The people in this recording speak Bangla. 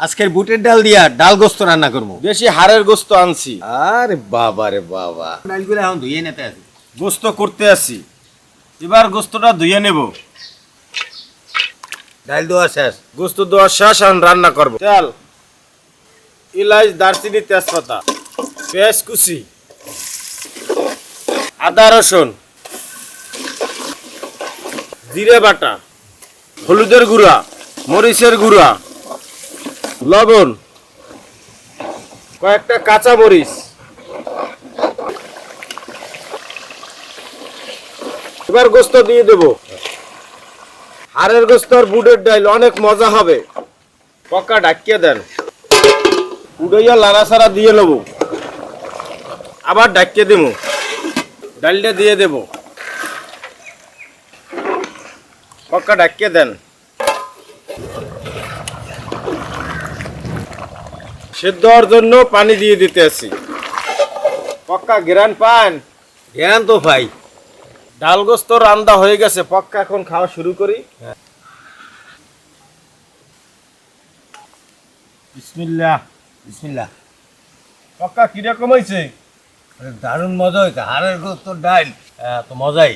আজকের বুটের ডাল দিয়া ডাল গোস্ত রান্না করবো। বেশি হাড়ের গোস্ত আনছি। আরে বাবা রে বাবা, ডালগুলো এখন ধুয়ে নিতে আছে। গোস্ত করতে আসি, এবার গোস্তটা ধুয়ে নেব। ডাল দেওয়া শেষ, গোস্ত দেওয়া শেষ, এখন রান্না করব। তেল, ইলাচ, দারচিনি, তেজপাতা, পেঁয়াজ কুচি, আদা রসুন, জিরে বাটা, হলুদের গুঁড়া, মরিচের গুঁড়া, লবণ, কয়েকটা কাঁচা মরিচ। এবার গোস্ত দিয়ে দেব। হাড়ের গোস্ত আর বুটের ডাল অনেক মজা হবে। পক্কা ঢাকিয়ে দেন, উড়াইয়া লাড়াছাড়া দিয়ে নেব, আবার ঢাকিয়ে দেব। ডালটা দিয়ে দেব, পক্কা ঢাকিয়ে দেন। সেদ্ধ হওয়ার জন্য পানি দিয়ে দিতে আছি। পক্কা ঘেরান পান? জ্ঞান তো ভাই। ডাল গোস্ত রান্না হয়ে গেছে, পক্কা এখন খাওয়া শুরু করি। বিসমিল্লাহ। বিসমিল্লাহ। পক্কা কিরকম হয়েছে? দারুণ মজা হয়েছে, হাড়ের গোস্ত ডাল তো মজাই।